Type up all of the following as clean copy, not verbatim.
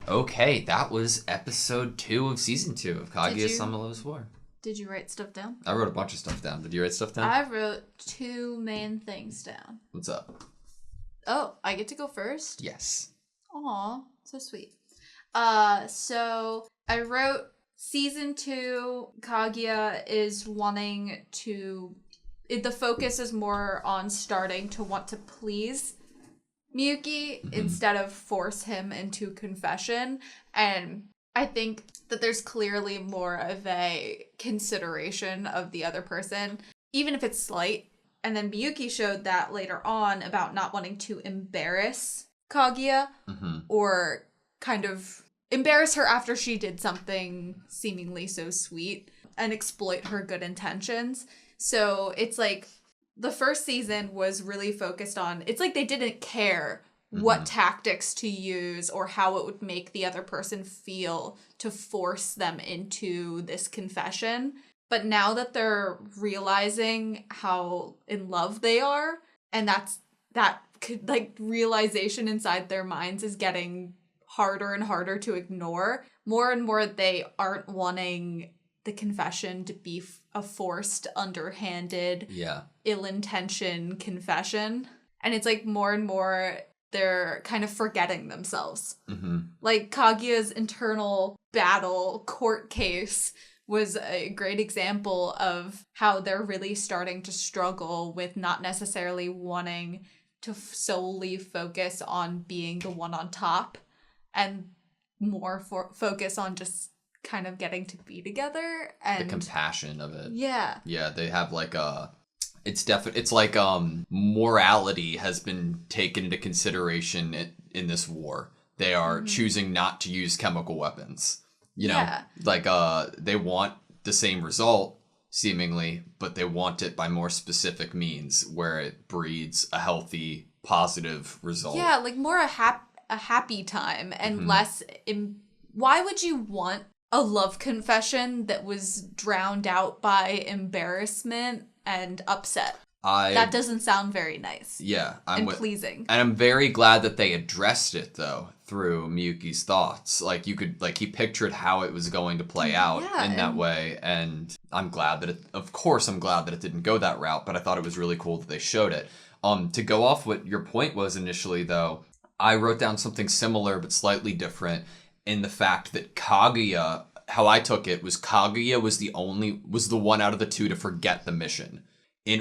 Okay, that was episode 2 of season 2 of Kaguya-sama Loves War. Did you write stuff down? I wrote a bunch of stuff down. Did you write stuff down? I wrote 2 main things down. What's up? Oh, I get to go first? Yes. Aw, so sweet. So I wrote season 2, Kaguya is wanting to... The focus is more on starting to want to please Miyuki instead of force him into confession. And I think that there's clearly more of a consideration of the other person, even if it's slight. And then Miyuki showed that later on about not wanting to embarrass Kaguya or kind of embarrass her after she did something seemingly so sweet and exploit her good intentions. So it's like the first season was really focused on, it's like they didn't care what tactics to use or how it would make the other person feel to force them into this confession. But now that they're realizing how in love they are, and that realization inside their minds is getting harder and harder to ignore, more and more they aren't wanting the confession to be a forced, underhanded, ill-intentioned confession. And it's like more and more they're kind of forgetting themselves. Like Kaguya's internal battle court case was a great example of how they're really starting to struggle with not necessarily wanting to solely focus on being the one on top and more focus on just kind of getting to be together and the compassion of it. Yeah, they have like it's like morality has been taken into consideration in this war. They are choosing not to use chemical weapons. You know, like they want the same result seemingly, but they want it by more specific means where it breeds a healthy, positive result. Yeah, like more a happy time and less why would you want a love confession that was drowned out by embarrassment and upset? That doesn't sound very nice. Yeah. Pleasing. And I'm very glad that they addressed it, though, through Miyuki's thoughts. Like, you could, like, he pictured how it was going to play out in that way. And I'm glad that I'm glad that it didn't go that route, but I thought it was really cool that they showed it. To go off what your point was initially, though, I wrote down something similar but slightly different in the fact that Kaguya, how I took it, was Kaguya was the one out of the two to forget the mission.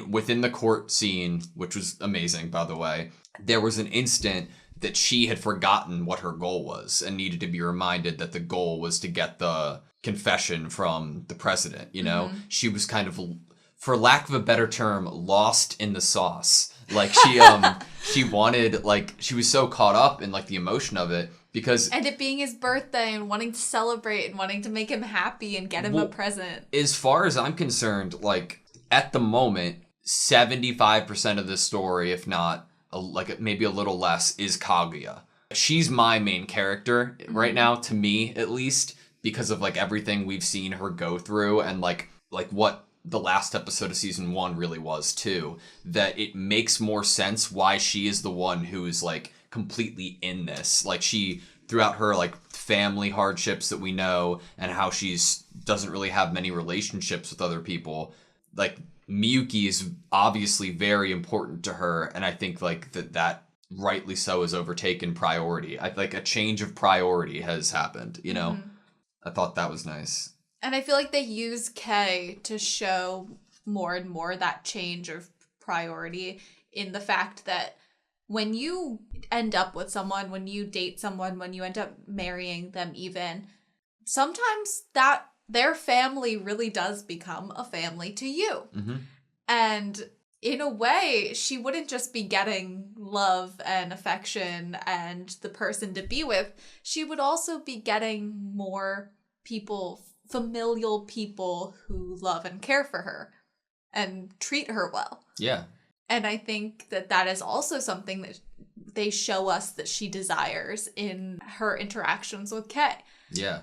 Within the court scene, which was amazing, by the way, there was an instant that she had forgotten what her goal was and needed to be reminded that the goal was to get the confession from the president, you know? She was kind of, for lack of a better term, lost in the sauce. Like, she wanted, like, she was so caught up in, like, the emotion of it. Because, and it being his birthday and wanting to celebrate and wanting to make him happy and get him a present. As far as I'm concerned, like, at the moment, 75% of this story, if not like maybe a little less, is Kaguya. She's my main character right now, to me at least, because of like everything we've seen her go through and like what the last episode of season 1 really was too. That it makes more sense why she is the one who is like completely in this. Like she, throughout her like family hardships that we know and how she's doesn't really have many relationships with other people, like Miyuki is obviously very important to her, and I think like that rightly so has overtaken priority. I like a change of priority has happened, you know? I thought that was nice. And I feel like they use Kei to show more and more that change of priority in the fact that when you end up with someone, when you date someone, when you end up marrying them even, sometimes that their family really does become a family to you. And in a way, she wouldn't just be getting love and affection and the person to be with. She would also be getting more people, familial people who love and care for her and treat her well. Yeah. And I think that is also something that they show us that she desires in her interactions with Kei. Yeah.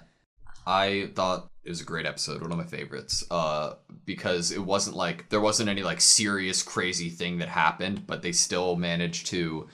I thought it was a great episode, one of my favorites, because it wasn't like, there wasn't any like serious crazy thing that happened, but they still managed to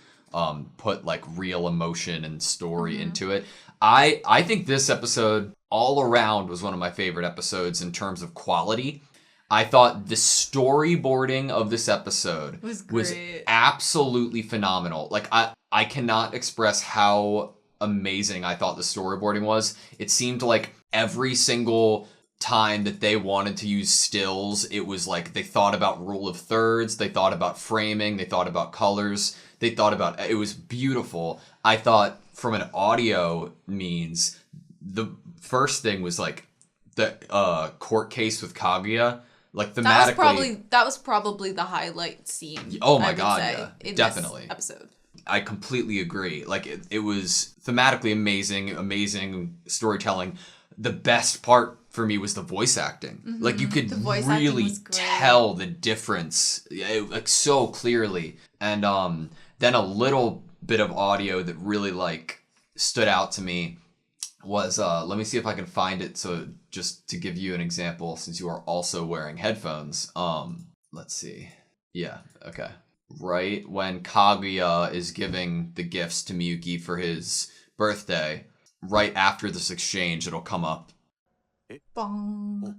put like real emotion and story into it. I think this episode all around was one of my favorite episodes in terms of quality. I thought the storyboarding of this episode was absolutely phenomenal. Like, I cannot express how amazing I thought the storyboarding was. It seemed like every single time that they wanted to use stills, it was like they thought about rule of thirds, they thought about framing, they thought about colors, they thought about, it was beautiful. I thought from an audio means, the first thing was like the court case with Kaguya. Like thematically, that was probably the highlight scene. Oh my god, yeah, definitely. This episode. I completely agree. Like it was thematically amazing storytelling. The best part for me was the voice acting. Mm-hmm. Like you could really tell the difference, like so clearly. And then a little bit of audio that really like stood out to me was let me see if I can find it. So just to give you an example, since you are also wearing headphones, let's see. Yeah, okay. Right when Kaguya is giving the gifts to Miyuki for his birthday, right after this exchange, it'll come up. Bong.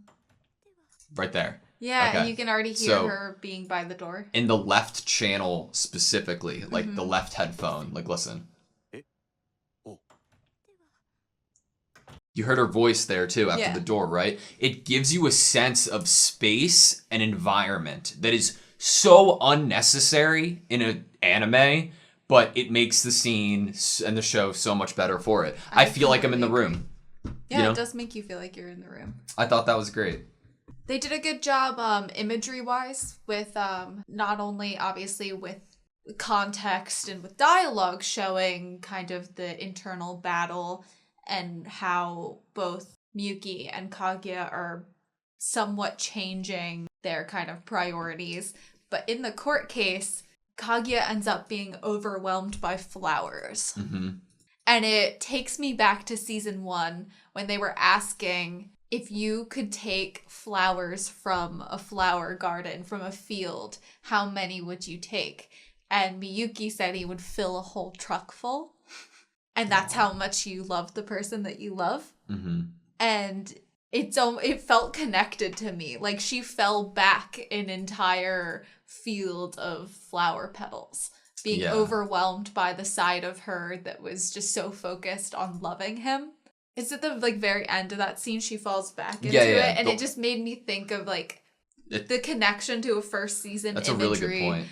Right there. Yeah, okay. And you can already hear her being by the door. In the left channel specifically, like the left headphone, like listen. You heard her voice there too after the door, right? It gives you a sense of space and environment that is so unnecessary in an anime, but it makes the scene and the show so much better for it. I feel like I'm in the room. Yeah, you know? It does make you feel like you're in the room. I thought that was great. They did a good job imagery-wise with not only obviously with context and with dialogue showing kind of the internal battle and how both Miyuki and Kaguya are somewhat changing their kind of priorities. But in the court case, Kaguya ends up being overwhelmed by flowers. Mm-hmm. And it takes me back to season 1 when they were asking if you could take flowers from a flower garden, from a field, how many would you take? And Miyuki said he would fill a whole truck full. And that's how much you love the person that you love. Mm-hmm. And it felt connected to me. Like she fell back an entire field of flower petals, being overwhelmed by the side of her that was just so focused on loving him. It's at the very end of that scene she falls back into it, and it just made me think of the connection to a first season imagery. That's a really good point.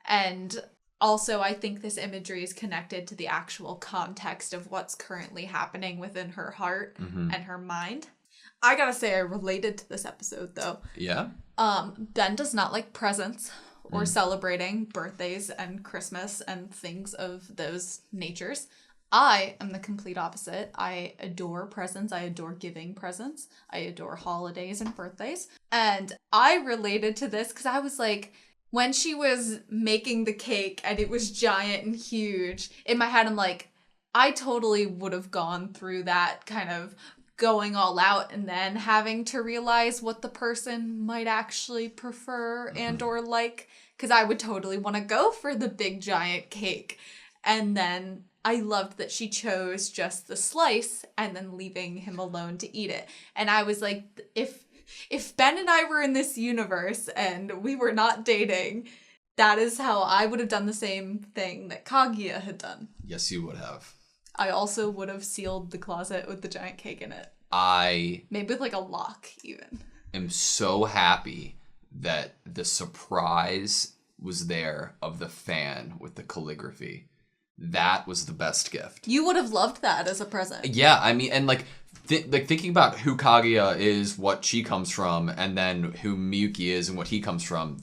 And also, I think this imagery is connected to the actual context of what's currently happening within her heart and her mind. I gotta say, I related to this episode, though. Yeah? Ben does not like presents or celebrating birthdays and Christmas and things of those natures. I am the complete opposite. I adore presents. I adore giving presents. I adore holidays and birthdays. And I related to this because I was like, when she was making the cake and it was giant and huge, in my head I'm like, I totally would have gone through that kind of going all out and then having to realize what the person might actually prefer and or like, because I would totally want to go for the big giant cake. And then I loved that she chose just the slice and then leaving him alone to eat it. And I was like, if Ben and I were in this universe and we were not dating, that is how I would have done the same thing that Kaguya had done. Yes, you would have. I also would have sealed the closet with the giant cake in it. Maybe with a lock, even. I'm so happy that the surprise was there of the fan with the calligraphy. That was the best gift. You would have loved that as a present. Yeah, I mean, and thinking about who Kaguya is, what she comes from, and then who Miyuki is and what he comes from.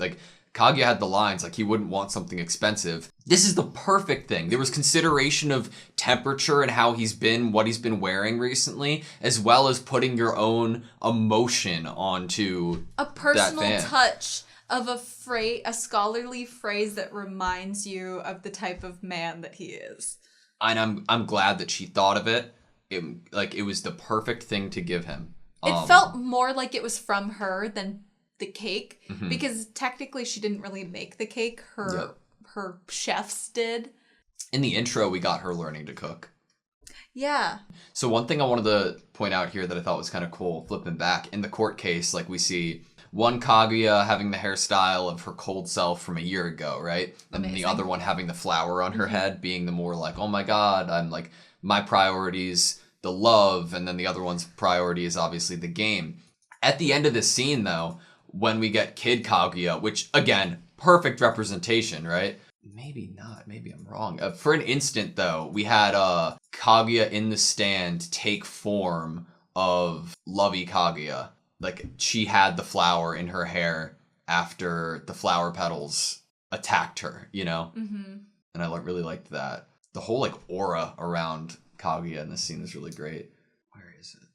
Kaguya had the lines, he wouldn't want something expensive. This is the perfect thing. There was consideration of temperature and how he's been, what he's been wearing recently, as well as putting your own emotion onto a personal touch of a scholarly phrase that reminds you of the type of man that he is. And I'm glad that she thought of it. It was the perfect thing to give him. It felt more like it was from her than the cake, because technically she didn't really make the cake. Her chefs did. In the intro, we got her learning to cook. Yeah. So one thing I wanted to point out here that I thought was kind of cool, flipping back, in the court case, like we see one Kaguya having the hairstyle of her cold self from a year ago, right? And then the other one having the flower on her head, being the more like, oh my god, I'm like, my priority's the love, and then the other one's priority is obviously the game. At the end of this scene, though, when we get Kid Kaguya, which, again, perfect representation, right? Maybe not. Maybe I'm wrong. For an instant, though, we had Kaguya in the stand take form of Lovey Kaguya. Like, she had the flower in her hair after the flower petals attacked her, you know? Mm-hmm. And I really liked that. The whole, like, aura around Kaguya in this scene is really great. Where is it?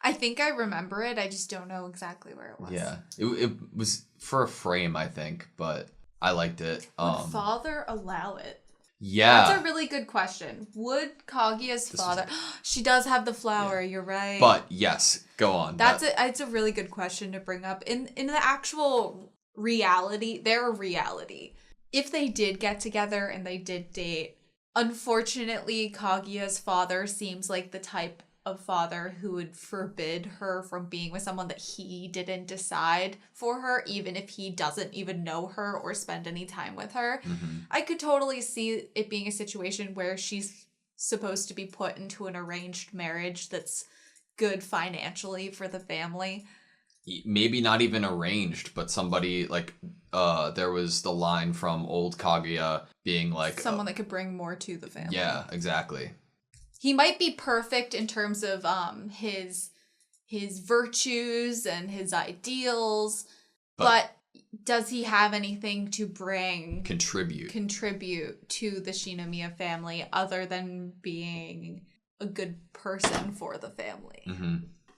I think I remember it. I just don't know exactly where it was. Yeah. It was for a frame, I think, but I liked it. Would father allow it? Yeah. That's a really good question. Would Kaguya's father... She does have the flower, you're right. But, yes, go on. It's a really good question to bring up. In the actual reality, their reality, if they did get together and they did date, unfortunately, Kaguya's father seems like the type of father who would forbid her from being with someone that he didn't decide for her, even if he doesn't even know her or spend any time with her. Mm-hmm. I could totally see it being a situation where she's supposed to be put into an arranged marriage that's good financially for the family. Maybe not even arranged, but somebody, like, there was the line from old Kaguya being like... Someone that could bring more to the family. Yeah, exactly. He might be perfect in terms of his virtues and his ideals, but does he have anything to contribute to the Shinomiya family other than being a good person for the family? Mm-hmm.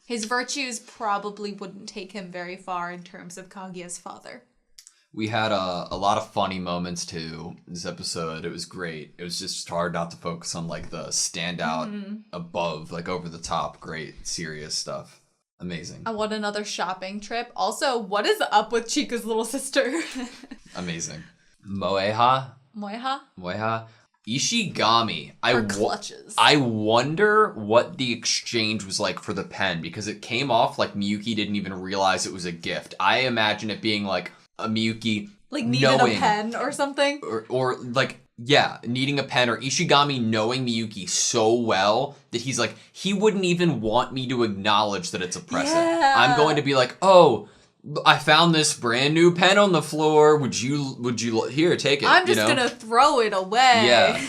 His virtues probably wouldn't take him very far in terms of Kaguya's father. We had a lot of funny moments, too, this episode. It was great. It was just hard not to focus on, like, the standout above, like, over the top, great, serious stuff. Amazing. I want another shopping trip. Also, what is up with Chika's little sister? Amazing. Moeha? Ishigami. Clutches. I wonder what the exchange was like for the pen, because it came off like Miyuki didn't even realize it was a gift. I imagine it being like a Miyuki like needed a pen or something, or like, yeah, needing a pen, or Ishigami knowing Miyuki so well that he's like, he wouldn't even want me to acknowledge that it's a present. Yeah. I'm going to be like, oh, I found this brand new pen on the floor. Would you here, take it? I'm just gonna throw it away. Yeah.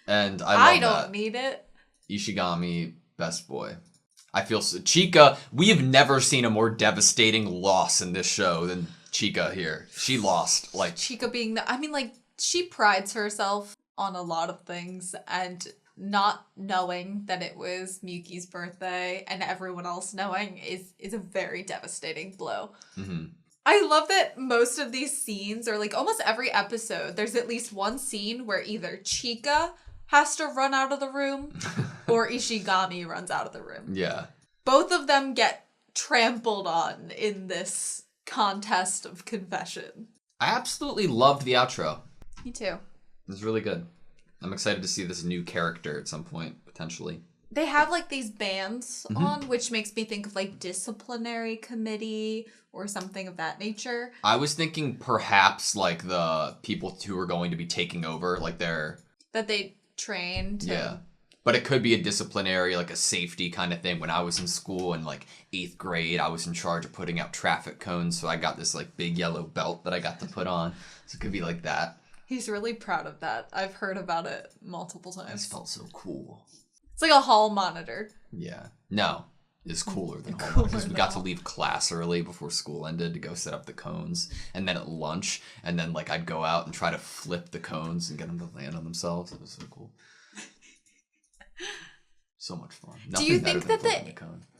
And I don't need it. Ishigami, best boy. I feel so. Chika, we have never seen a more devastating loss in this show than Chika here. She lost. Like, Chika being she prides herself on a lot of things, and not knowing that it was Miyuki's birthday and everyone else knowing is a very devastating blow. Mm-hmm. I love that most of these scenes, or like almost every episode, there's at least one scene where either Chika has to run out of the room or Ishigami runs out of the room. Yeah. Both of them get trampled on in this contest of confession. I absolutely loved the outro. Me too. It was really good. I'm excited to see this new character at some point, potentially. They have like these bands on, which makes me think of like disciplinary committee or something of that nature. I was thinking perhaps like the people who are going to be taking over, like that they trained. Yeah. But it could be a disciplinary, like a safety kind of thing. When I was in school in like 8th grade, I was in charge of putting out traffic cones. So I got this like big yellow belt that I got to put on. So it could be like that. He's really proud of that. I've heard about it multiple times. This felt so cool. It's like a hall monitor. Yeah. No. It's cooler than hall monitor. Because we got to leave class early before school ended to go set up the cones. And then at lunch, and then like I'd go out and try to flip the cones and get them to land on themselves. It was so cool. So much fun. Do you think that the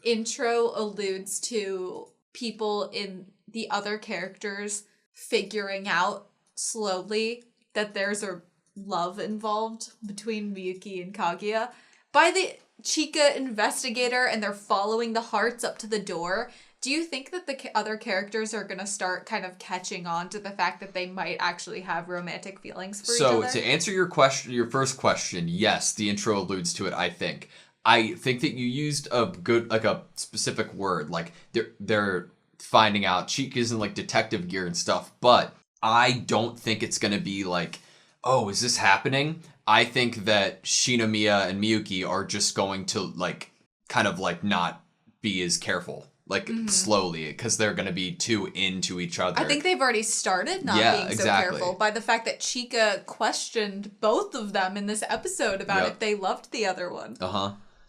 intro alludes to people in the other characters figuring out slowly that there's a love involved between Miyuki and Kaguya? By the Chika investigator and they're following the hearts up to the door, Do you think that the other characters are going to start kind of catching on to the fact that they might actually have romantic feelings for each other? So to answer your first question, yes, the intro alludes to it, I think. I think that you used a good, like a specific word, like they're finding out Chica's in like detective gear and stuff, but I don't think it's going to be like, oh, is this happening? I think that Shinomiya and Miyuki are just going to like kind of like not be as careful, like slowly, because they're going to be too into each other. I think they've already started not being so careful by the fact that Chika questioned both of them in this episode about if they loved the other one.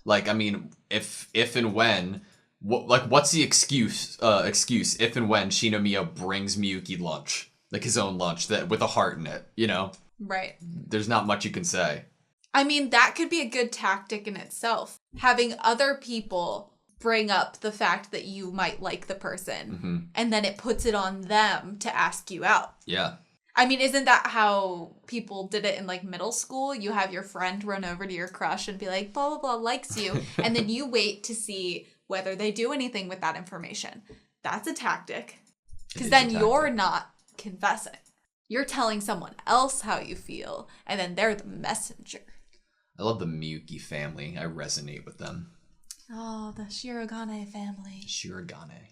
Like, I mean, if and when, what's the excuse if and when Shinomiya brings Miyuki lunch, like his own lunch that with a heart in it, you know? Right. There's not much you can say. I mean, that could be a good tactic in itself. Having other people bring up the fact that you might like the person, and then it puts it on them to ask you out. Yeah. I mean, isn't that how people did it in, like, middle school? You have your friend run over to your crush and be like, blah, blah, blah, likes you. And then you wait to see whether they do anything with that information. That's a tactic. Because then you're not confessing. You're telling someone else how you feel, and then they're the messenger. I love the Miyuki family. I resonate with them. Oh, the Shirogane family. Shirogane.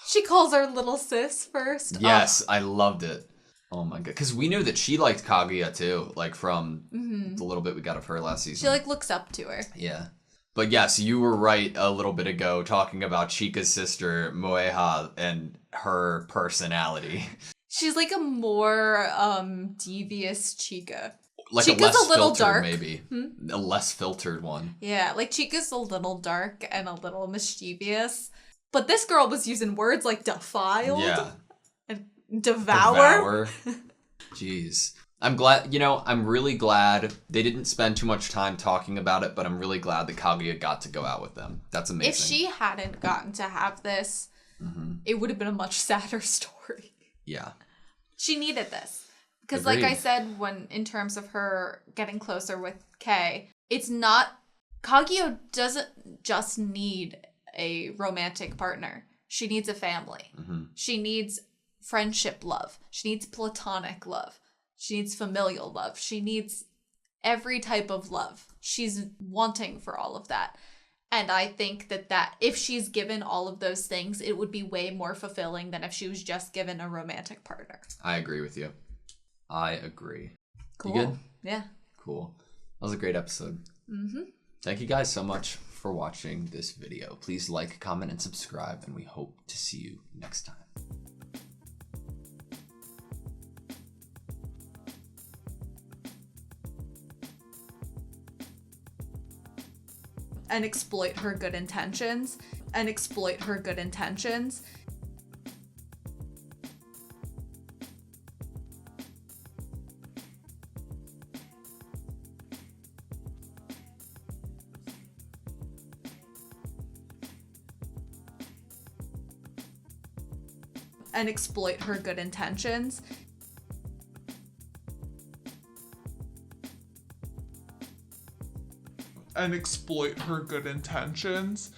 She calls her little sis first. Yes, I loved it. Oh my god. Because we knew that she liked Kaguya too, like from the little bit we got of her last season. She like looks up to her. Yeah. But yes, you were right a little bit ago talking about Chika's sister, Moeha, and her personality. She's like a more devious Chika. Like Chika's a less a little filtered, dark. maybe. A less filtered one. Yeah, like Chika's a little dark and a little mischievous. But this girl was using words like defiled. Yeah. And devour. Jeez. I'm really glad they didn't spend too much time talking about it, but I'm really glad that Kaguya got to go out with them. That's amazing. If she hadn't gotten to have this, it would have been a much sadder story. Yeah. She needed this. Because like I said, when in terms of her getting closer with Kei, it's not... Kaguya doesn't just need a romantic partner. She needs a family. She needs friendship love. She needs platonic love. She needs familial love. She needs every type of love. She's wanting for all of that. And I think that if she's given all of those things, it would be way more fulfilling than if she was just given a romantic partner. I agree with you. I agree. Cool. You good? Yeah. Cool. That was a great episode. Thank you guys so much for watching this video. Please like, comment, and subscribe, and we hope to see you next time. And exploit her good intentions. And exploit her good intentions. And exploit her good intentions. And exploit her good intentions.